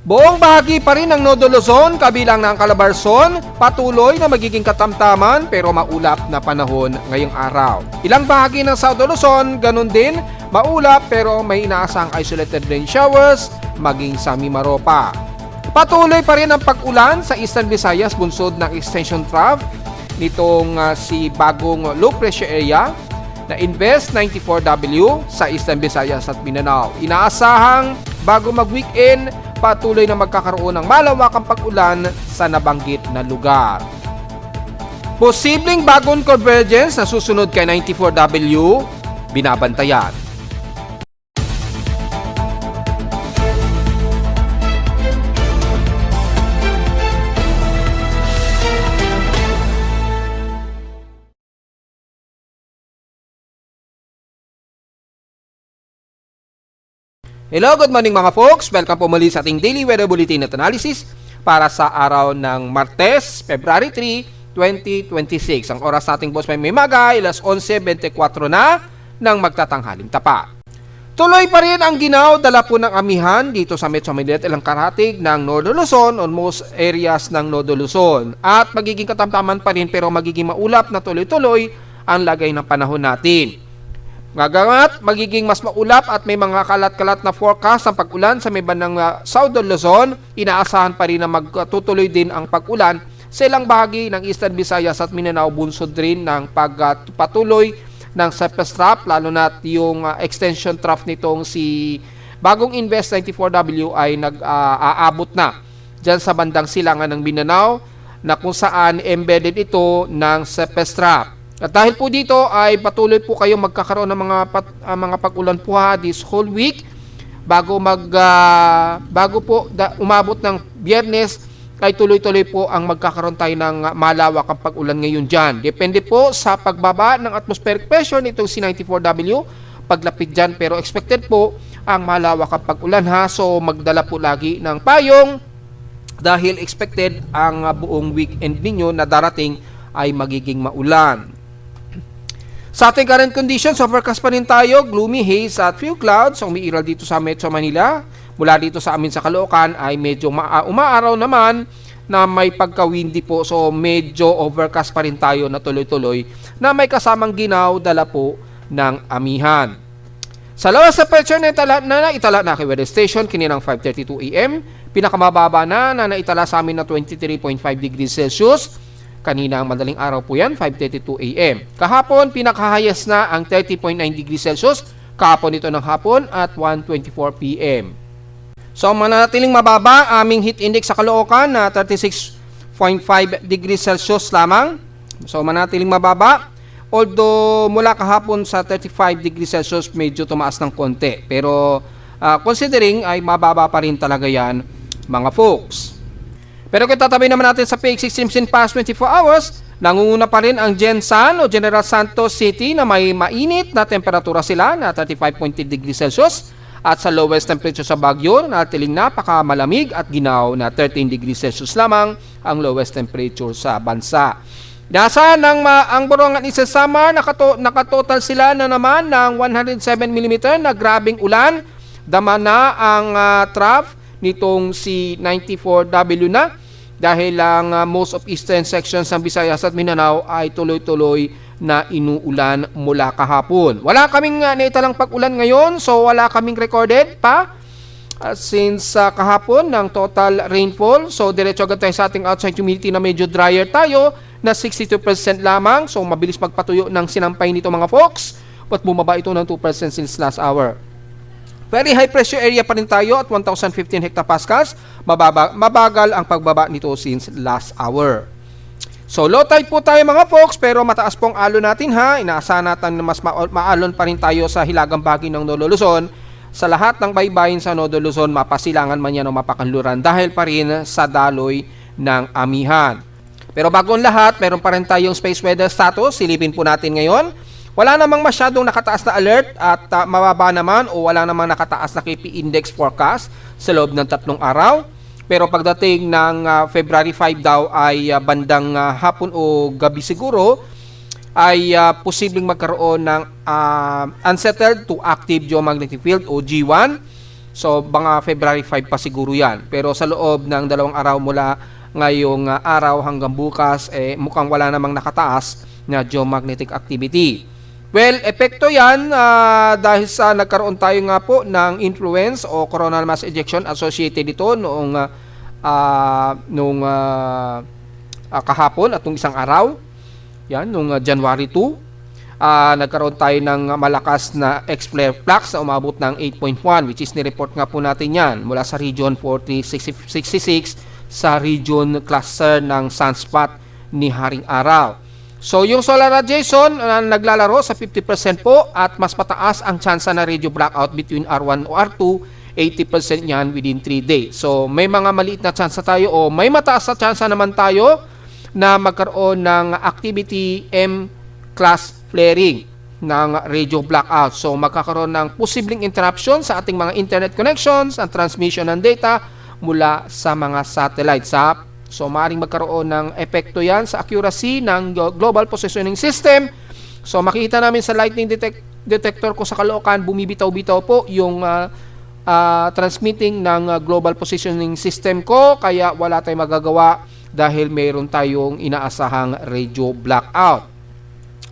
Buong bahagi pa rin ng Nodo Luzon, kabilang ng Calabarzon, patuloy na magiging katamtaman pero maulap na panahon ngayong araw. Ilang bahagi ng South Luzon, ganun din, maulap pero may inaasang isolated rain showers, maging sa Mimaropa. Patuloy pa rin ang pag-ulan sa Eastern Visayas bunsod ng extension trough nitong si bagong low pressure area na Invest 94W sa Eastern Visayas at Mindanao. Inaasahang bago mag-weekend, patuloy na magkakaroon ng malawakang pag-ulan sa nabanggit na lugar. Posibleng bagong convergence na susunod kay 94W, binabantayan. Hello, good morning mga folks. Welcome po muli sa ating Daily Weather Bulletin at Analysis para sa araw ng Martes, February 3, 2026. Ang oras nating boss may maga, alas 11:24 na ng magtatanghaling tapa. Tuloy pa rin ang ginaw, dala po ng amihan dito sa Metro Manila at ilang karatig ng Northern Luzon on most areas ng Northern Luzon. At magiging katamtaman pa rin pero magiging maulap na tuloy-tuloy ang lagay ng panahon natin. Gagangat, magiging mas maulap at may mga kalat-kalat na forecast ng pag-ulan sa may bandang Southern Luzon. Inaasahan pa rin na magtutuloy din ang pag-ulan sa ilang bahagi ng Eastern Visayas at Mindanao, bunsod rin ng pagpatuloy ng surface trough, lalo na yung extension trough nitong si bagong Invest 94W ay nag-aabot na dyan sa bandang silangan ng Mindanao na kung saan embedded ito ng surface trough. At dahil po dito ay patuloy po kayong magkakaroon ng mga pag-ulan po this whole week bago umabot ng Biyernes ay tuloy-tuloy po ang magkakaroon tayo ng malawak ang pag-ulan ngayon dyan. Depende po sa pagbaba ng atmospheric pressure nitong si 94W paglapit dyan, pero expected po ang malawak ang pag-ulan ha. So magdala po lagi ng payong dahil expected ang buong weekend ninyo na darating ay magiging maulan. Sa ating current conditions, overcast pa rin tayo, gloomy haze at few clouds ang umiiral dito sa Metro Manila. Mula dito sa amin sa Caloocan ay medyo umaaraw naman na may pagka-windy po. So medyo overcast pa rin tayo na tuloy-tuloy na may kasamang ginaw, dala po ng amihan. Sa lowest temperature na naitala na kay weather station kininang 5:32 AM, pinakamababa na naitala sa amin na 23.5 degrees Celsius. Kanina ang madaling araw po yan, 5:32 AM. Kahapon, pinakahayas na ang 30.9 degrees Celsius. Kahapon ito ng hapon at 1:24 PM. So, mananatiling mababa aming heat index sa Caloocan na 36.5 degrees Celsius lamang. So, mananatiling mababa. Although mula kahapon sa 35 degrees Celsius, medyo tumaas ng konti. Pero considering ay mababa pa rin talaga yan, mga folks. Pero kung tatabi naman natin sa PX extremes in past 24 hours, nangunguna pa rin ang Gensan o General Santos City na may mainit na temperatura sila na 35.3 degrees Celsius at sa lowest temperature sa Baguio na tiling napakamalamig at ginaw na 13 degrees Celsius lamang ang lowest temperature sa bansa. Nasa ang Borongan Eastern Samar, nakatotal sila na naman ng 107 mm na grabing ulan. Dama na ang trough nitong si 94W na. Dahil ang most of eastern sections ng Visayas at Mindanao ay tuloy-tuloy na inuulan mula kahapon. Wala kaming naitalang pag-ulan ngayon, so wala kaming recorded pa since kahapon ng total rainfall. So diretso agad tayo sa ating outside humidity na medyo drier tayo na 62% lamang. So mabilis magpatuyo ng sinampay nito mga folks, at bumaba ito ng 2% since last hour. Very high pressure area pa rin tayo at 1,015 hectopascals. Mabagal ang pagbaba nito since last hour. So low tide po tayo mga folks, pero mataas pong alon natin ha. Inaasahan natin na mas maalon pa rin tayo sa hilagang bahagi ng Northern Luzon. Sa lahat ng baybayin sa Northern Luzon, mapasilangan man yan o mapakanluran dahil pa rin sa daloy ng amihan. Pero bago ang lahat, meron pa rin tayong space weather status. Silipin po natin ngayon. Wala namang masyadong nakataas na alert at mababa naman o wala namang nakataas na KP index forecast sa loob ng 3 araw. Pero pagdating ng February 5 daw ay bandang hapon o gabi siguro ay posibleng magkaroon ng unsettled to active geomagnetic field o G1 So, mga February 5 pa siguro yan. Pero sa loob ng 2 araw mula ngayong araw hanggang bukas, mukhang wala namang nakataas na geomagnetic activity. Well, epekto yan dahil sa nagkaroon tayo nga po ng influence o coronal mass ejection associated ito noong kahapon at nung isang araw. Yan, nung January 2. Nagkaroon tayo ng malakas na X-flare flux na umabot ng 8.1, which is nireport nga po natin yan mula sa region 4366 sa region cluster ng sunspot ni Haring Araw. So yung solar radiation naglalaro sa 50% po at mas mataas ang tsansa na radio blackout between R1 o R2, 80% yan within 3 days. So may mga maliit na tsansa tayo o may mataas na tsansa naman tayo na magkaroon ng activity M-class flaring ng radio blackout. So magkakaroon ng posibleng interruption sa ating mga internet connections, ang transmission ng data mula sa mga satellites. So maaaring magkaroon ng epekto yan sa accuracy ng global positioning system. So makikita namin sa lightning detector ko sa Caloocan, bumibitaw-bitaw po yung transmitting ng global positioning system ko, kaya wala tayong magagawa dahil mayroon tayong inaasahang radio blackout.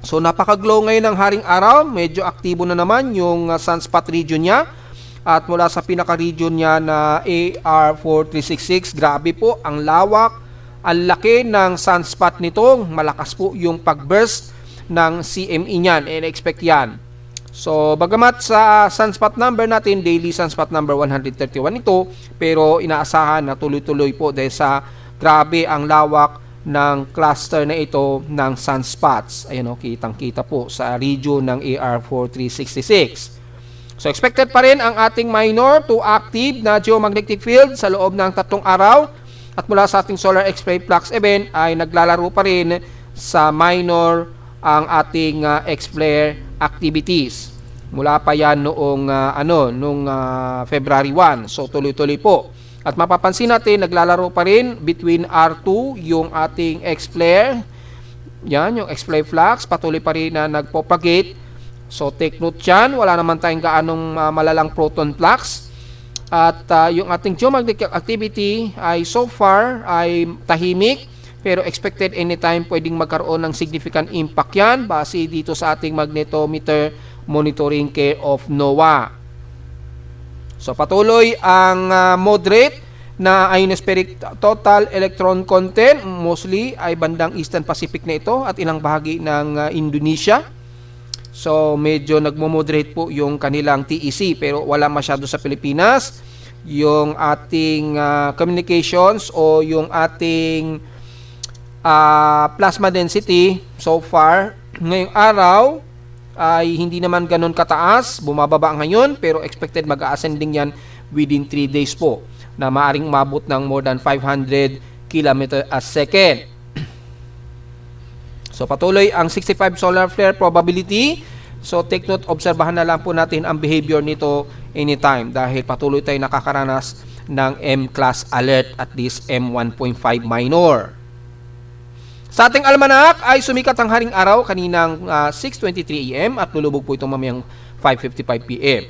So napaka-glow ngayon ng Haring Araw, medyo aktibo na naman yung sunspot region niya. At mula sa pinaka-region niya na AR4366, grabe po ang lawak, ang laki ng sunspot nito. Malakas po yung pag-burst ng CME niyan, expect yan. So bagamat sa sunspot number natin, daily sunspot number 131 ito, pero inaasahan na tuloy-tuloy po dahil sa grabe ang lawak ng cluster na ito ng sunspots. Ayun o, kitang-kita po sa region ng AR4366. So expected pa rin ang ating minor to active na geomagnetic field sa loob ng 3 araw. At mula sa ating solar X-ray flux event ay naglalaro pa rin sa minor ang ating X-flare activities. Mula pa yan noong February 1. So tuloy-tuloy po. At mapapansin natin, naglalaro pa rin between R2, yung ating X-flare. Yan, yung X-flare flux, patuloy pa rin na nagpropagate. So take note yan, wala naman tayong gaanong malalang proton flux. At yung ating geomagnetic activity ay so far ay tahimik, pero expected anytime pwedeng magkaroon ng significant impact yan base dito sa ating magnetometer monitoring care of NOAA. So patuloy ang moderate na ionospheric total electron content, mostly ay bandang Eastern Pacific na ito at ilang bahagi ng Indonesia. So medyo nagmo-moderate po yung kanilang TEC, pero wala masyado sa Pilipinas. Yung ating communications o yung ating plasma density so far ngayong araw ay hindi naman ganun kataas, bumababa ngayon, pero expected mag-ascending yan within 3 days po na maaring umabot ng more than 500 km a second. So patuloy ang 65 solar flare probability. So take note, obserbahan na lang po natin ang behavior nito anytime dahil patuloy tayo nakakaranas ng M-class alert at least M1.5 minor. Sa ating almanac ay sumikat ang Haring Araw kaninang 6:23 AM at lulubog po itong mamayang 5:55 PM.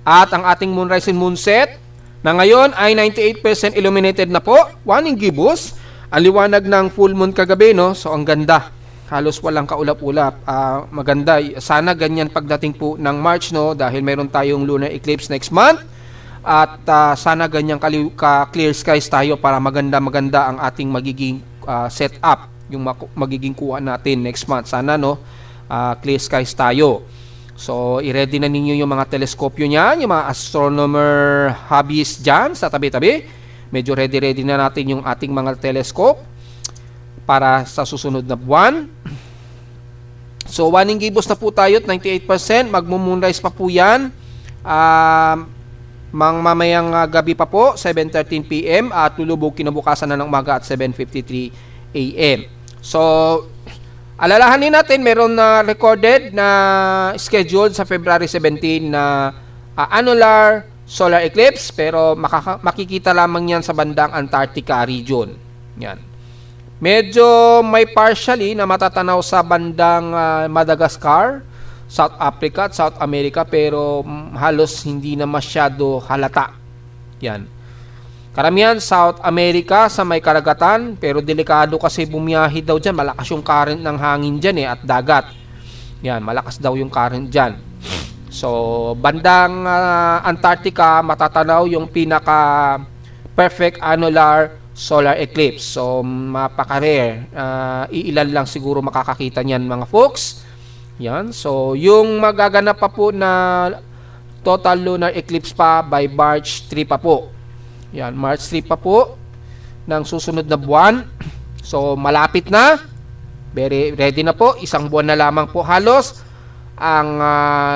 At ang ating moonrise and moonset na ngayon ay 98% illuminated na po. Warning gibbous. Ang liwanag ng full moon kagabi, no? So ang ganda. Halos walang kaulap-ulap. Maganda. Sana ganyan pagdating po ng March, no? Dahil meron tayong lunar eclipse next month. At sana ganyan ka-clear skies tayo para maganda-maganda ang ating magiging setup, yung magiging kuha natin next month. Sana, no? Clear skies tayo. So, i-ready na ninyo yung mga teleskopyo niyan, yung mga astronomer hobbies dyan sa tabi-tabi. Medyo ready-ready na natin yung ating mga telescope para sa susunod na buwan. So, warning gibbous na po tayo at 98%. Magmo-moonrise pa po yan. Mamayang gabi pa po, 7:13 PM at lulubog kinabukasan na ng umaga at 7:53 AM. So, alalahanin natin, meron na recorded na scheduled sa February 17 na annular solar eclipse, pero makikita lamang yan sa bandang Antarctica region. Yan. Medyo may partially na matatanaw sa bandang Madagascar. South Africa at South America, pero halos hindi na masyado halata. Yan. Karamihan South America sa may karagatan, pero delikado kasi bumiyahe daw dyan. Malakas yung current ng hangin dyan at dagat. Yan, malakas daw yung current dyan. So, bandang Antarctica, matatanaw yung pinaka perfect annular solar eclipse. So, mapaka-rare. Iilan lang siguro makakakita niyan mga folks. Yan. So, yung magaganap pa po na total lunar eclipse pa by March 3 pa po. Yan, March 3 pa po ng susunod na buwan. So, malapit na. Very ready na po. Isang buwan na lamang po halos ang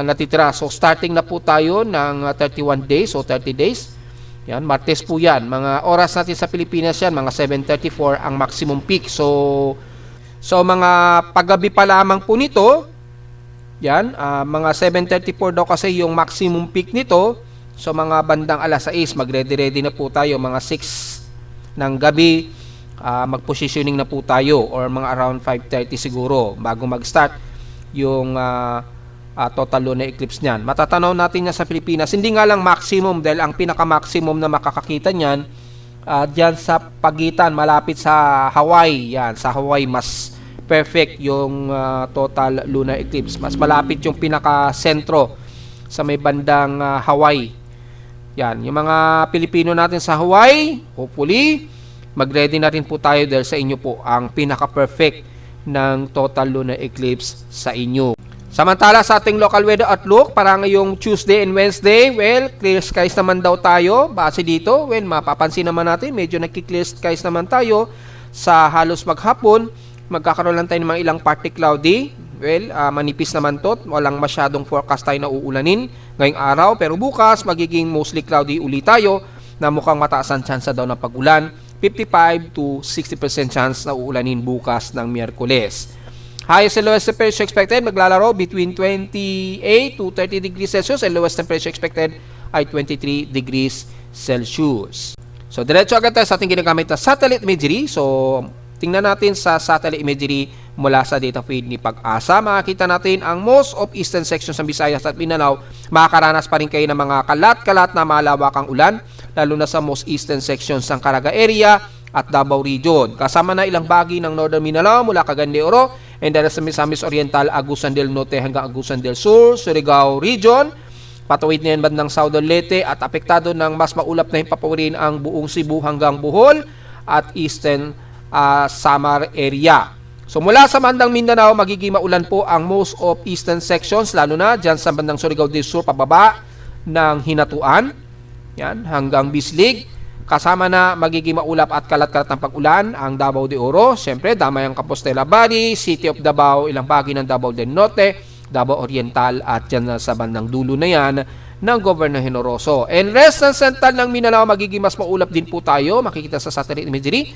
natitira. So, starting na po tayo ng 31 days o 30 days. Yan, Martes po yan. Mga oras natin sa Pilipinas yan, mga 7:34 ang maximum peak. So mga paggabi pa lamang po nito, yan, mga 7:34 daw kasi yung maximum peak nito. So mga bandang alas 6, mag-ready-ready na po tayo. Mga 6 ng gabi, mag-positioning na po tayo. Or mga around 5:30 siguro, bago mag-start yung total lunar eclipse niyan. Matatanaw natin yan sa Pilipinas. Hindi nga lang maximum, dahil ang pinaka-maximum na makakakita niyan, dyan sa pagitan, malapit sa Hawaii. Yan, sa Hawaii, mas perfect yung total lunar eclipse. Mas malapit yung pinaka-sentro sa may bandang Hawaii. Yan, yung mga Pilipino natin sa Hawaii, hopefully, mag-ready na rin po tayo dahil sa inyo po ang pinaka-perfect ng total lunar eclipse sa inyo. Samantala sa ating local weather outlook, para ngayong Tuesday and Wednesday, well, clear skies naman daw tayo. Base dito, well, mapapansin naman natin, medyo nagki-clear skies naman tayo sa halos maghapon. Magkakaroon lang tayo ng mga ilang partly cloudy. Well, manipis naman to. Walang masyadong forecast tayo na uulanin ngayong araw. Pero bukas, magiging mostly cloudy ulit tayo na mukhang mataas ang chance daw ng pag-ulan. 55 to 60% chance na uulanin bukas ng Miyerkules. Highest and lowest temperature expected maglalaro between 28 to 30 degrees Celsius and lowest temperature expected ay 23 degrees Celsius. So, diretso agad tayo sa ating ginagamit na satellite imagery. So, tingnan natin sa satellite imagery mula sa data feed ni Pag-asa. Makikita natin ang most of eastern sections ng Visayas at Mindanao. Makakaranas pa rin kayo ng mga kalat-kalat na malawakang ulan, lalo na sa most eastern sections ng Caraga area at Davao Region. Kasama na ilang bahagi ng Northern Mindanao mula Cagayan de Oro and dahil sa Misamis Oriental, Agusan del Norte hanggang Agusan del Sur, Surigao Region. Patuwid na yan bandang Southern Leyte at apektado ng mas maulap na himpapawirin ang buong Cebu hanggang Bohol at Eastern Samar area. So mula sa bandang Mindanao, magiging maulan po ang most of eastern sections, lalo na dyan sa bandang Surigao del Sur, pababa ng Hinatuan, yan, hanggang Bislig. Kasama na magiging maulap at kalat-kalat ng pag-ulan ang Davao de Oro, siyempre Damayang Compostela Valley, City of Davao, ilang bahagi ng Davao del Norte, Davao Oriental at dyan sa bandang dulo na yan ng Governor Generoso. And rest ng central ng Mindanao, magiging mas maulap din po tayo, makikita sa satellite imagery,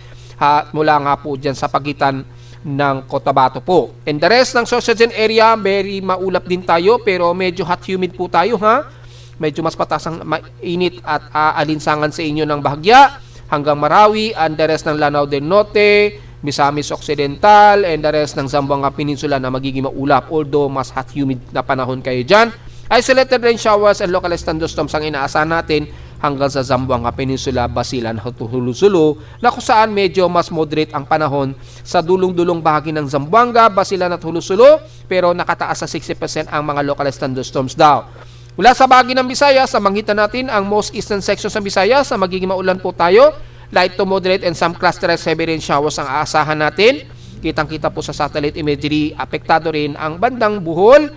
mula nga po dyan sa pagitan ng Cotabato po. And the rest ng Sorsogon area, very maulap din tayo, pero medyo hot humid po tayo ha. Medyo mas patas ang mainit at aalinsangan sa inyo ng bahagya hanggang Marawi and the rest ng Lanao del Norte, Misamis Occidental and the rest ng Zamboanga Peninsula na magiging maulap, although mas hot humid na panahon kayo dyan. Isolated rain showers and localized thunderstorms ang inaasahan natin hanggang sa Zamboanga Peninsula, Basilan, Hulu-Sulu, na kung saan medyo mas moderate ang panahon sa dulong-dulong bahagi ng Zamboanga, Basilan at Hulu-Sulu, pero nakataas sa 60% ang mga localized thunderstorms daw. Mula sa bahagi ng Visayas, samangitan natin ang most eastern sections ng Visayas na magiging maulan po tayo. Light to moderate and some clusterized heavy rain showers ang aasahan natin. Kitang-kita po sa satellite imagery, apektado rin ang bandang Bohol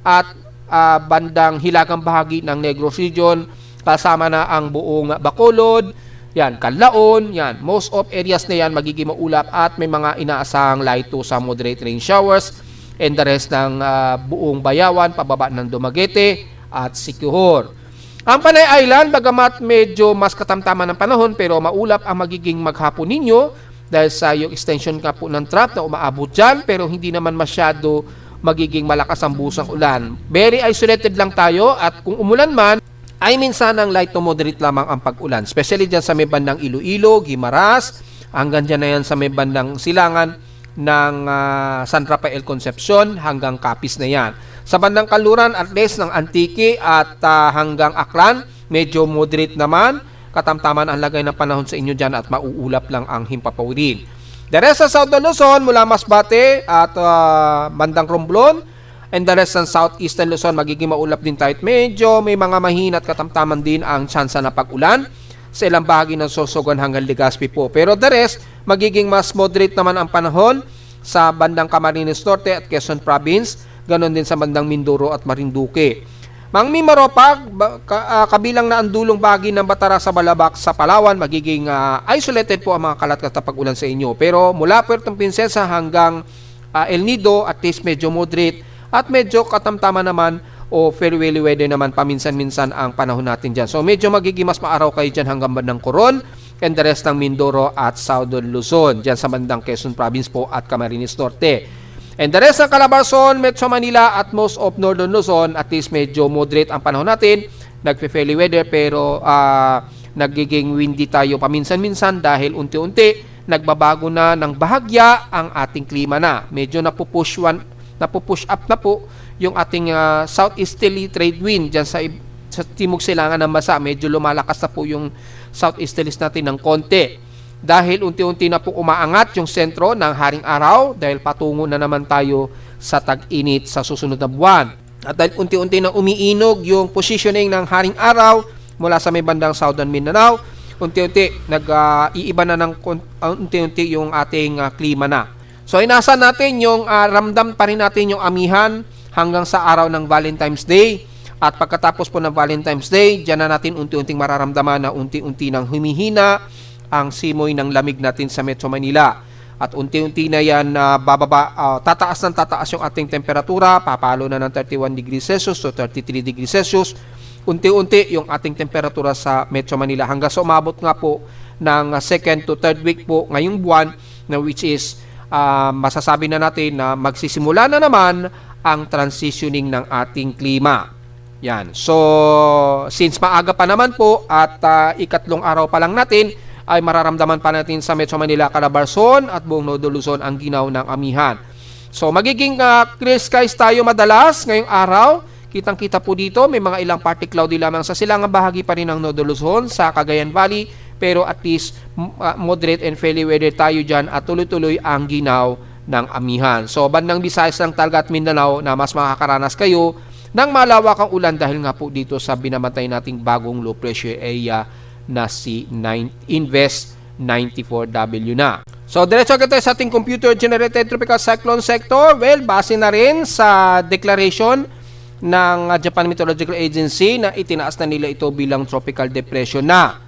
at bandang hilagang bahagi ng Negros Region, kasama na ang buong Bacolod, yan, Canlaon, yan. Most of areas na yan magiging maulap at may mga inaasahang light to sa moderate rain showers and the rest ng buong Bayawan, pababa ng Dumaguete at Siquijor. Ang Panay Island, bagamat medyo mas katamtaman ng panahon, pero maulap ang magiging maghapon ninyo dahil sa yung extension ka po ng trap na umaabot dyan, pero hindi naman masyado magiging malakas ang busang ulan. Very isolated lang tayo at kung umulan man, ay minsan ang light to moderate lamang ang pag-ulan. Especially dyan sa may bandang Iloilo, Guimaras, hanggang dyan na yan sa may bandang silangan ng San Rafael Concepcion hanggang Capiz na yan. Sa bandang kanluran, at least ng Antique at hanggang Aklan, medyo moderate naman. Katamtaman ang lagay ng panahon sa inyo dyan at mauulap lang ang himpapawirin. The rest sa Southern Luzon, mula Masbate at bandang Romblon, and the rest ng Southeastern Luzon, magiging maulap din tayo. Medyo may mga mahina at katamtaman din ang tsansa na pag-ulan sa ilang bahagi ng Sorsogon hanggang Legazpi po. Pero the rest, magiging mas moderate naman ang panahon sa bandang Camarines Norte at Quezon Province, ganon din sa bandang Mindoro at Marinduque. Mangmi Maropag, kabilang na ang dulong bahagi ng Batara sa Balabac sa Palawan, magiging isolated po ang mga kalat at pag-ulan sa inyo. Pero mula Puerto Princesa hanggang El Nido, at least medyo moderate at medyo katamtama naman o fairly weather naman paminsan-minsan ang panahon natin dyan. So medyo magiging mas maaraw kayo dyan hanggang bandang Coron and the rest ng Mindoro at Southern Luzon, dyan sa bandang Quezon Province po at Camarines Norte. And the rest ng Calabarzon, Metro Manila at most of Northern Luzon, at least medyo moderate ang panahon natin. Nagpe-fairly weather pero nagiging windy tayo paminsan-minsan dahil unti-unti nagbabago na ng bahagya ang ating klima na. Medyo napupush up na po yung ating southeasterly trade wind dyan sa timog silangan ng bansa. Medyo lumalakas na po yung southeasterlies natin ng konti. Dahil unti-unti na po umaangat yung sentro ng haring araw dahil patungo na naman tayo sa tag-init sa susunod na buwan. At dahil unti-unti na umiinog yung positioning ng haring araw mula sa may bandang Southern Mindanao, unti-unti nag-iiba na ng unti-unti yung ating klima na. So inasan natin yung ramdam pa rin natin yung amihan hanggang sa araw ng Valentine's Day. At pagkatapos po ng Valentine's Day, diyan na natin unti-unting mararamdaman na unti-unti nang humihina ang simoy ng lamig natin sa Metro Manila. At unti-unti na yan tataas ng tataas yung ating temperatura, papalo na ng 31 degrees Celsius to 33 degrees Celsius. Unti-unti yung ating temperatura sa Metro Manila hanggang sa umabot nga po ng second to third week po ngayong buwan, na which is masasabi na natin na magsisimula na naman ang transitioning ng ating klima. Yan. So, since maaga pa naman po at ikatlong araw pa lang natin, ay mararamdaman pa natin sa Metro Manila, Calabarzon at buong Northern Luzon ang ginaw ng amihan. So, magiging clear skies tayo madalas ngayong araw. Kitang-kita po dito, may mga ilang partly cloudy lamang sa silangang bahagi pa rin ng Northern Luzon, sa Cagayan Valley, pero at least moderate and fairly weather tayo dyan at tuloy-tuloy ang ginaw ng amihan. So, bandang Visayas ng Talga at Mindanao na mas makakaranas kayo ng malawakang ulan dahil nga po dito sa binamatay nating bagong low pressure area na si Invest 94W na. So, diretso agad tayo sa ating computer-generated tropical cyclone sector. Well, base na rin sa declaration ng Japan Meteorological Agency na itinaas na nila ito bilang tropical depression na.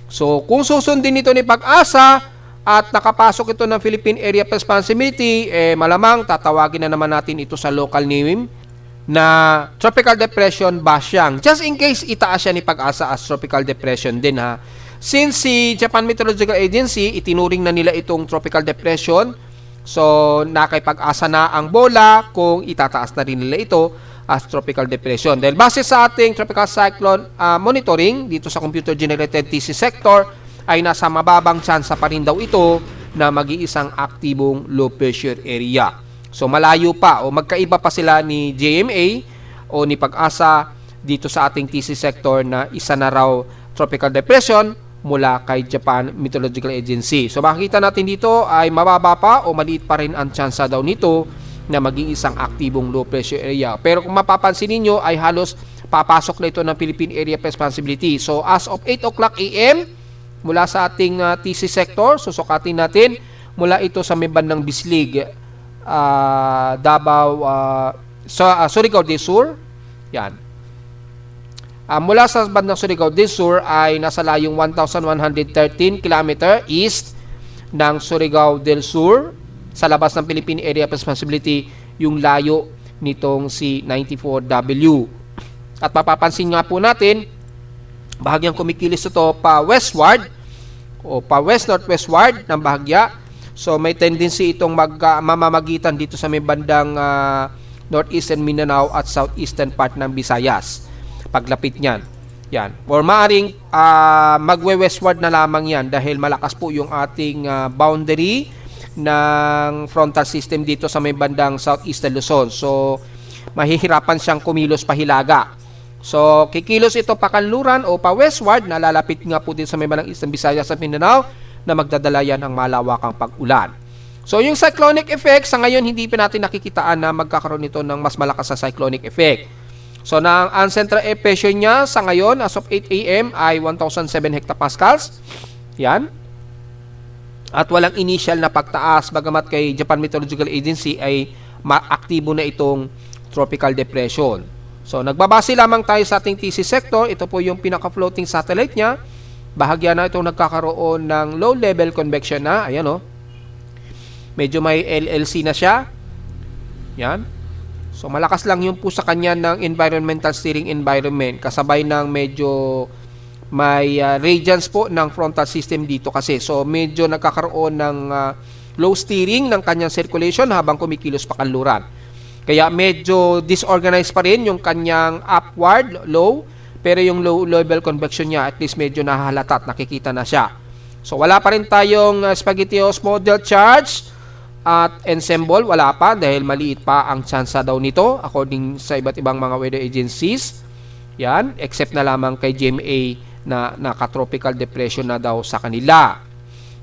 So, kung susundin ito ni Pag-asa at nakapasok ito ng Philippine Area of Responsibility, malamang tatawagin na naman natin ito sa local name na Tropical Depression Basyang. Just in case itaas siya ni Pag-asa as Tropical Depression din ha. Since si Japan Meteorological Agency, itinuring na nila itong Tropical Depression, so nakay Pag-asa na ang bola kung itataas na rin nila ito as Tropical Depression. Dahil base sa ating Tropical Cyclone monitoring dito sa Computer Generated TC Sector, ay nasa mababang tsansa pa rin daw ito na mag-iisang aktibong low pressure area. So malayo pa o magkaiba pa sila ni JMA o ni Pag-asa dito sa ating TC sector na isa na raw tropical depression mula kay Japan Meteorological Agency. So makikita natin dito ay mababa pa o maliit pa rin ang tsansa daw nito na maging isang aktibong low pressure area. Pero kung mapapansin niyo ay halos papasok na ito ng Philippine Area of Responsibility. So as of 8 o'clock AM mula sa ating TC sector, susukatin natin mula ito sa may bandang Bislig, Davao, Surigao del Sur. Yan. Mula sa bandang Surigao del Sur ay nasa layong 1,113 km east ng Surigao del Sur. Sa labas ng Philippine Area of Responsibility yung layo nitong si 94W. At mapapansin nga po natin, bahagyang kumikilos ito pa westward o pa west-northwestward ng bahagya. So may tendency itong mamamagitan dito sa may bandang northeastern Mindanao at southeastern part ng Visayas. Paglapit niyan. Yan. Or maaring magwe-westward na lamang yan dahil malakas po yung ating boundary ng frontal system dito sa may bandang southeastern Luzon. So mahihirapan siyang kumilos pahilaga. So, kikilos ito pakanluran o pa-westward, na lalapit nga po din sa may balang Eastern Visayas at Mindanao, na magdadala yan ng malawakang pag-ulan. So, yung cyclonic effect, sa ngayon hindi pa natin nakikitaan na magkakaroon nito ng mas malakas na cyclonic effect. So, ang central air pressure niya sa ngayon, as of 8 a.m. ay 1,007 hectopascals. Yan. At walang initial na pagtaas, bagamat kay Japan Meteorological Agency ay maaktibo na itong tropical depression. So, nagbabase lamang tayo sa ating TC sector. Ito po yung pinaka-floating satellite niya. Bahagya na itong nagkakaroon ng low-level convection na. Ayan o. Medyo may LLC na siya. Yan. So, malakas lang yun po sa kanya ng environmental steering environment. Kasabay ng medyo may radiance po ng frontal system dito kasi. So, medyo nagkakaroon ng low steering ng kanyang circulation habang kumikilos pa kanluran. Kaya medyo disorganized pa rin yung kanyang upward, low. Pero yung low-level convection niya, at least medyo nahahalata at nakikita na siya. So, wala pa rin tayong SpaghettiOs model charge. At ensemble, wala pa dahil maliit pa ang tsansa daw nito according sa iba't ibang mga weather agencies. Yan, except na lamang kay GMA na naka-tropical depression na daw sa kanila.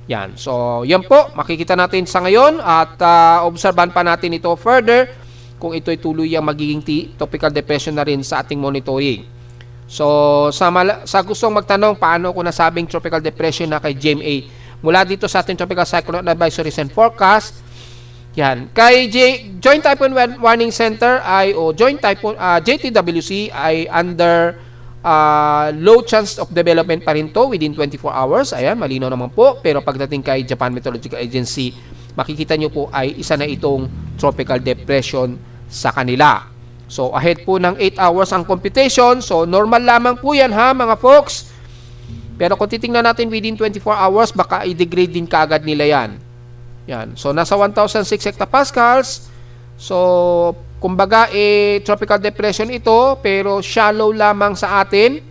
Yan, so yan po, makikita natin sa ngayon at obserban pa natin ito further kung ito'y tuluyang magiging tropical depression na rin sa ating monitoring. So, sa gustong magtanong paano ko nasabing tropical depression na kay GMA, mula dito sa ating Tropical Cyclone Advisories and Forecast, yan. Kay Joint Typhoon Warning Center ay Joint Typhoon JTWC ay under low chance of development pa rin to within 24 hours. Ayan, malinaw naman po. Pero pagdating kay Japan Meteorological Agency, makikita nyo po ay isa na itong tropical depression sa kanila. So, ahead po ng 8 hours ang computation. So, normal lamang po yan ha mga folks. Pero kung titingnan natin within 24 hours, baka i-degrade din kaagad nila yan. Yan. So, nasa 1,006 hectopascals. So, kumbaga, tropical depression ito, pero shallow lamang sa atin.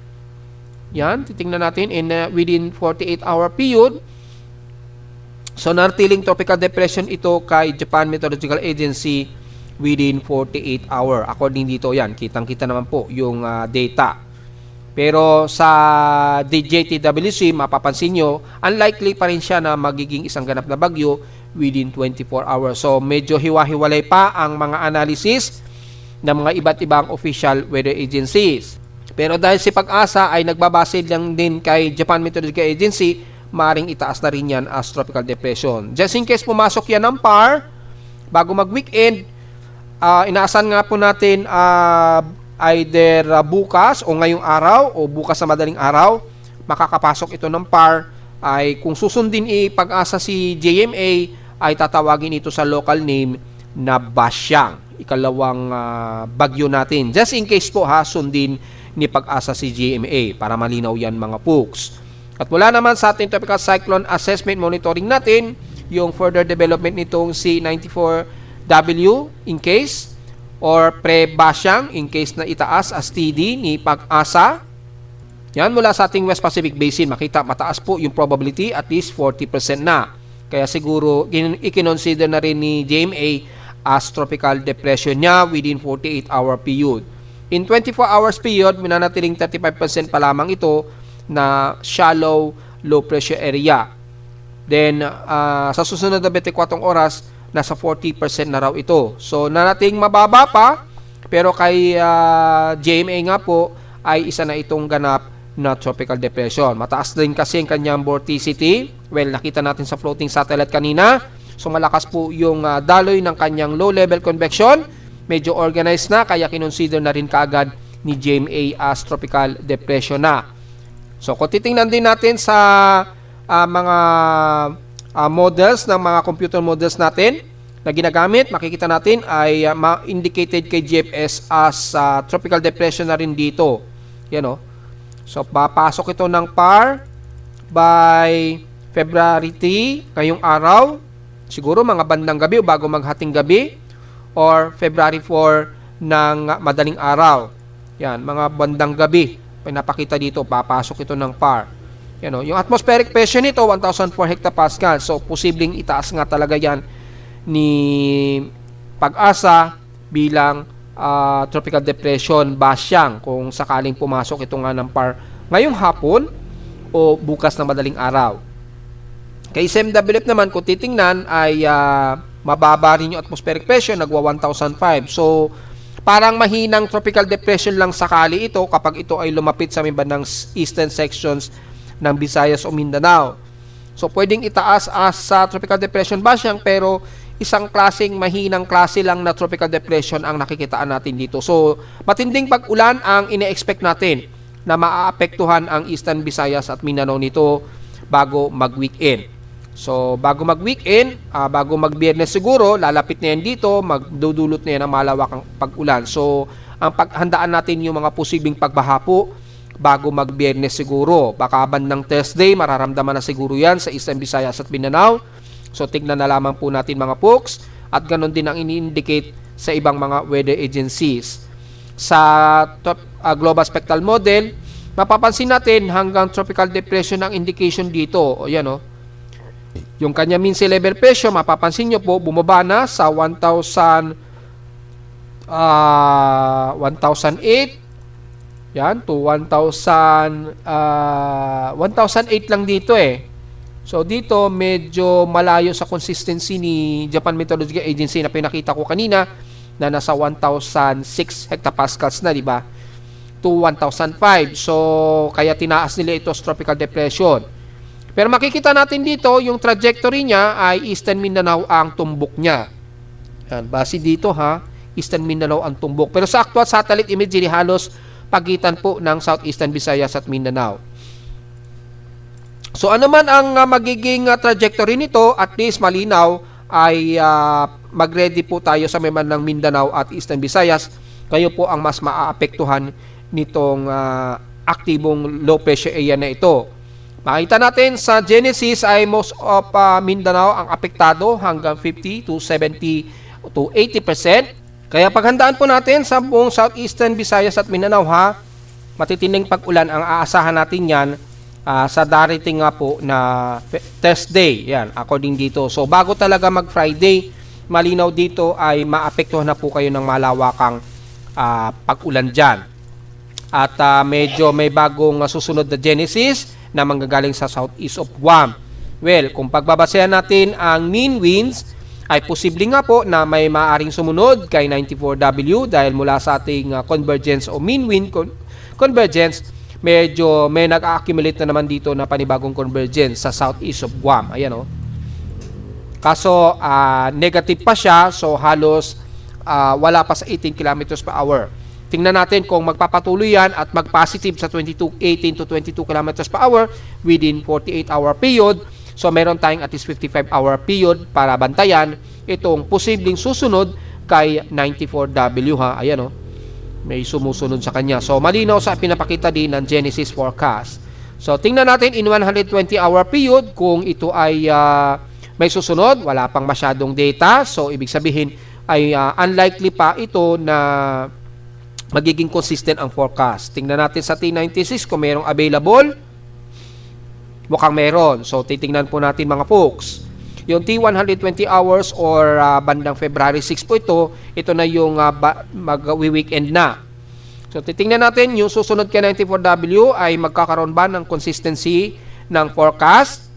Yan. Titingnan natin within 48-hour period. So, nartiling tropical depression ito kay Japan Meteorological Agency within 48 hour. According dito, yan. Kitang-kita naman po yung data. Pero sa DJTWC, mapapansin nyo, unlikely pa rin siya na magiging isang ganap na bagyo within 24 hours. So, medyo hiwa-hiwalay pa ang mga analysis ng mga iba't ibang official weather agencies. Pero dahil si Pag-asa ay nagbabase lang din kay Japan Meteorological Agency, maring itaas na rin yan as tropical depression. Just in case pumasok yan ng PAR, bago mag-weekend, inaasahan nga po natin either bukas o ngayong araw o bukas sa madaling araw, makakapasok ito ng PAR. Ay kung susundin Pag-asa si JMA, ay tatawagin ito sa local name na Basyang, ikalawang bagyo natin. Just in case po ha, sundin ni Pag-asa si JMA para malinaw yan mga folks. At mula naman sa ating Tropical Cyclone Assessment Monitoring natin, yung further development nitong C94W in case or pre-Basyang in case na itaas as TD ni Pag-asa. Yan, mula sa ating West Pacific Basin, makita mataas po yung probability, at least 40% na. Kaya siguro i-consider na rin ni JMA as tropical depression niya within 48-hour period. In 24 hours period, minanatiling 35% pa lamang ito na shallow low pressure area. Then, sa susunod na 24 oras, nasa 40% na raw ito. So, nanating mababa pa, pero kay JMA nga po, ay isa na itong ganap na tropical depression. Mataas din kasi ang kanyang vorticity. Well, nakita natin sa floating satellite kanina. So, malakas po yung daloy ng kanyang low-level convection. Medyo organized na, kaya kinonsider na rin kaagad ni JMA as tropical depression na. So, kung titingnan din natin sa mga models ng mga computer models natin na ginagamit, makikita natin ay indicated kay GFS as tropical depression na rin dito. Yan o. So, papasok ito ng PAR by February 3, ngayong araw. Siguro mga bandang gabi o bago maghating gabi. Or February 4 ng madaling araw. Yan, mga bandang gabi. Pinapakita dito, papasok ito ng PAR. Yan o. Yung atmospheric pressure nito, 1,004 hectopascal. So, posibleng itaas nga talaga yan ni Pag-asa bilang tropical depression Basyang kung sakaling pumasok ito nga ng PAR ngayong hapon o bukas na madaling araw. Kay SMWF naman, kung titingnan ay mababa rin yung atmospheric pressure, nagwa 1,005. So, parang mahinang tropical depression lang sakali ito kapag ito ay lumapit sa may bandang eastern sections ng Visayas o Mindanao. So, pwedeng itaas as sa tropical depression Basyang, pero isang klaseng mahinang klase lang na tropical depression ang nakikitaan natin dito. So, matinding pag-ulan ang ine-expect natin na maaapektuhan ang Eastern Visayas at Mindanao nito bago mag-weekend. So, bago mag-weekend, bago mag-Biyernes siguro, lalapit na yan dito, magdudulot na yan ng malawakang pag-ulan. So, ang paghandaan natin yung mga posibleng pagbaha po bago mag-Biyernes siguro. Baka bandang Thursday, mararamdaman na siguro yan sa Eastern Visayas at Mindanao. So, tignan na lamang po natin mga folks, at ganon din ang ini-indicate sa ibang mga weather agencies. Sa Global Spectral Model, mapapansin natin hanggang tropical depression ang indication dito. O yan o. Yung kanya mean sea level pressure, mapapansin nyo po, bumaba na sa 1,008 yan to 1,008 lang dito eh. So dito medyo malayo sa consistency ni Japan Meteorological Agency na pinakita ko kanina na nasa 1,006 hectopascals na, di ba? To 1,005. So kaya tinaas nila ito sa tropical depression. Pero makikita natin dito yung trajectory niya ay Eastern Mindanao ang tumbok niya. Yan, base dito ha, Eastern Mindanao ang tumbok. Pero sa actual satellite imagery halos pagitan po ng Southeastern Visayas at Mindanao. So ano man ang magiging trajectory nito, at least malinaw ay mag-ready po tayo sa may bandang Mindanao at Eastern Visayas. Kayo po ang mas maaapektuhan nitong aktibong low pressure area na ito. Makita natin sa Genesis ay most of Mindanao ang apektado hanggang 50 to 70 to 80%. Kaya paghandaan po natin sa buong Southeastern Visayas at Mindanao ha, matitinding pag-ulan ang aasahan natin yan sa darating nga po na Thursday, yan, according dito. So, bago talaga mag-Friday, malinaw dito ay maapektuhan na po kayo ng malawakang pag-ulan dyan. At medyo may bagong susunod na Genesis na manggagaling sa southeast of Guam. Well, kung pagbabasehan natin ang mean winds, ay posible nga po na may maaring sumunod kay 94W dahil mula sa ating convergence o mean wind convergence, medyo may nag-accumulate na naman dito na panibagong convergence sa southeast of Guam. Ayan o. Kaso, negative pa siya. So, halos wala pa sa 18 kilometers per hour. Tingnan natin kung magpapatuloy yan at mag-positive sa 18 to 22 kilometers per hour within 48-hour period. So, meron tayong at least 55-hour period para bantayan itong posibleng susunod kay 94W ha. Ayan o. May sumusunod sa kanya. So, malinaw sa pinapakita din ng Genesis forecast. So, tingnan natin in 120-hour period kung ito ay may susunod. Wala pang masyadong data. So, ibig sabihin ay unlikely pa ito na magiging consistent ang forecast. Tingnan natin sa T96 kung mayroong available. Mukhang meron. So, titingnan po natin mga folks. Yung T120 hours or bandang February 6 po ito na yung mag-weekend na. So, titingnan natin yung susunod kay 94W ay magkakaroon ba ng consistency ng forecast?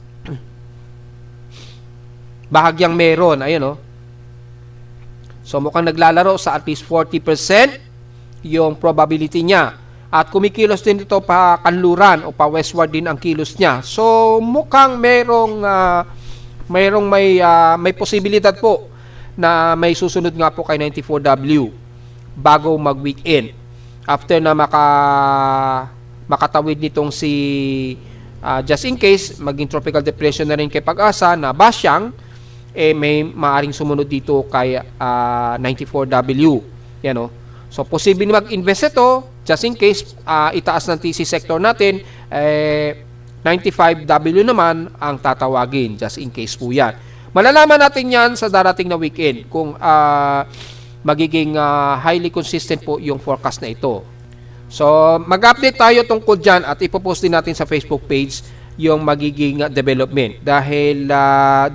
Bahagyang meron. Ayun o. So, mukhang naglalaro sa at least 40% yung probability niya. At kumikilos din ito pa kanluran o pa westward din ang kilos niya. So, mukhang may posibilidad po na may susunod nga po kay 94W bago mag-weekend. After na makatawid nitong si just in case, maging tropical depression na rin kay Pag-asa na Basyang, may maaring sumunod dito kay 94W. Yan o. So, posible mag-invest ito, just in case itaas ng TC sector natin, 95W naman ang tatawagin, just in case po yan. Malalaman natin yan sa darating na weekend kung magiging highly consistent po yung forecast na ito. So, mag-update tayo tungkol dyan at ipopost din natin sa Facebook page yung magiging development. Dahil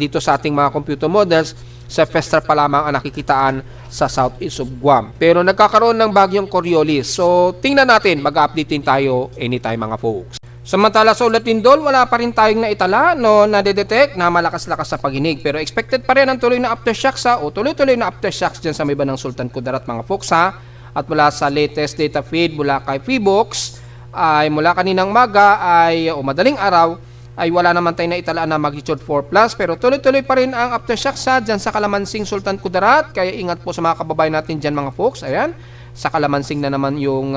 dito sa ating mga computer models, sa Festar pa lamang ang nakikitaan sa southeast of Guam. Pero nagkakaroon ng bagyong Coriolis. So, tingnan natin, mag-update din tayo anytime mga folks. Samantala sa ulat lindol, wala pa rin tayong naitala no nadedetect na malakas-lakas sa paghinig. Pero expected pa rin ang tuloy na aftershocks o tuloy-tuloy na aftershocks dyan sa may ng Sultan Kudarat mga folks ha. At mula sa latest data feed mula kay PHIVOLCS ay mula kaninang maga ay madaling araw ay wala naman tayo na itala na magnitude 4+, pero tuloy-tuloy pa rin ang aftershocks dyan sa Kalamansing Sultan Kudarat. Kaya ingat po sa mga kababayan natin dyan mga folks. Ayan, sa Kalamansing na naman yung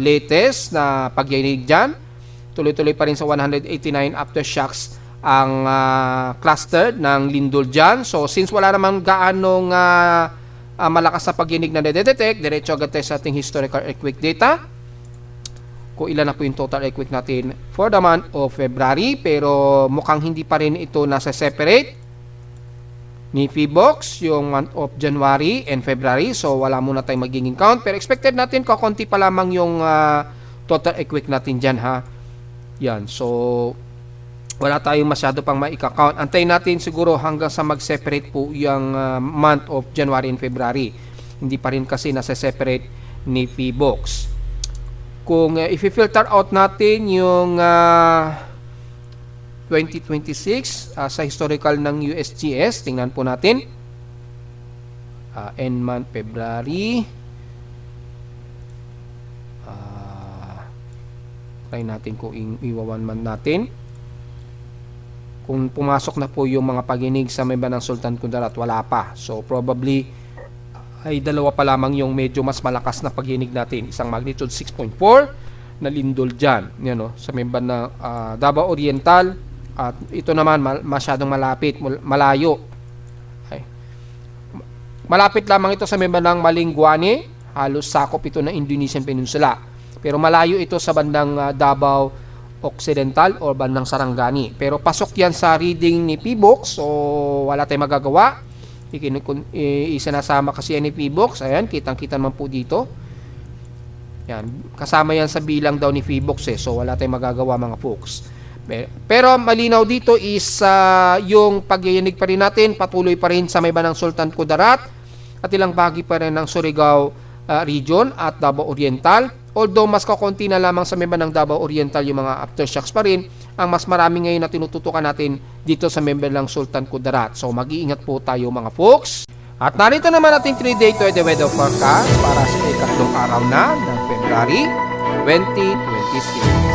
latest na pagyanig dyan. Tuloy-tuloy pa rin sa 189 aftershocks ang cluster ng lindol dyan. So since wala naman gaanong malakas na pagyanig na nadedetect, diretso agad tayo sa ating historical earthquake data. Kung ilan na po yung total earthquake natin for the month of February, pero mukhang hindi pa rin ito nasa separate ni PHIVOLCS yung month of January and February, so wala muna tayong magiging count, pero expected natin kakunti pa lamang yung total earthquake natin dyan ha. Yan, so wala tayong masyado pang maika-count. Antayin natin siguro hanggang sa mag-separate po yung month of January and February. Hindi pa rin kasi nasa separate ni PHIVOLCS. Kung i-filter out natin yung 2026 sa historical ng USGS, tingnan po natin. End month February. Try natin kung iwawan man natin. Kung pumasok na po yung mga paginig sa may ng Sultan Kudarat, wala pa. So probably ay dalawa pa lamang yung medyo mas malakas na paghinig natin. Isang magnitude 6.4 na lindol dyan. Yan, no? Sa may na Davao Oriental. At ito naman masyadong malapit, malayo. Ay. Malapit lamang ito sa may ng Malinguane. Halos sakop ito ng Indonesian Peninsula. Pero malayo ito sa bandang Davao Occidental o bandang Sarangani. Pero pasok yan sa reading ni PHIVOLCS. So wala tayong magagawa. Isinasama kasi yan ni PHIVOLCS. Ayan, kitang-kita naman po dito. Yan, kasama yan sa bilang daw ni PHIVOLCS so wala tayong magagawa mga folks. Pero malinaw dito is yung pagyayanig pa rin natin, patuloy pa rin sa may ng Sultan Kudarat at ilang bahagi pa rin ng Surigao region at Davao Oriental. Although mas kakunti na lamang sa may ng Davao Oriental yung mga aftershocks pa rin, ang mas marami ngayon na tinututukan natin dito sa member ng Sultan Kudarat. So mag-iingat po tayo mga folks. At narito naman ating 3-day to the weather forecast para sa ikatlong araw na ng February 2026.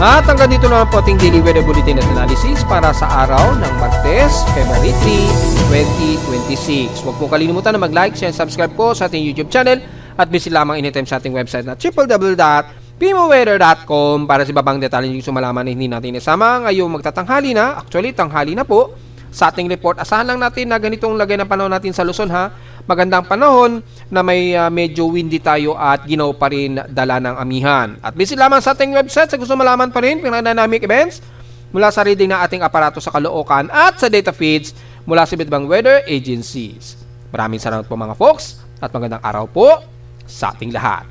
At hanggang dito naman po ating daily weather bulletin at analysis para sa araw ng Martes, February 3, 2026. Huwag po kalimutan na mag-like, share, and subscribe po sa ating YouTube channel at visit lamang anytime sa ating website na www.pimoweather.com para sa ibang detalye yung sumalaman na hindi natin isama ngayong magtatanghali na. Actually, tanghali na po sa ating report. Asahan lang natin na ganitong lagay ng panahon natin sa Luzon ha. Magandang panahon na may medyo windy tayo at ginaw pa rin dala ng amihan. At visit lamang sa ating website sa gusto malaman pa rin ng dynamic events mula sa reading ng ating aparato sa Caloocan at sa data feeds mula sa iba't ibang weather agencies. Maraming salamat po mga folks at magandang araw po sa ating lahat.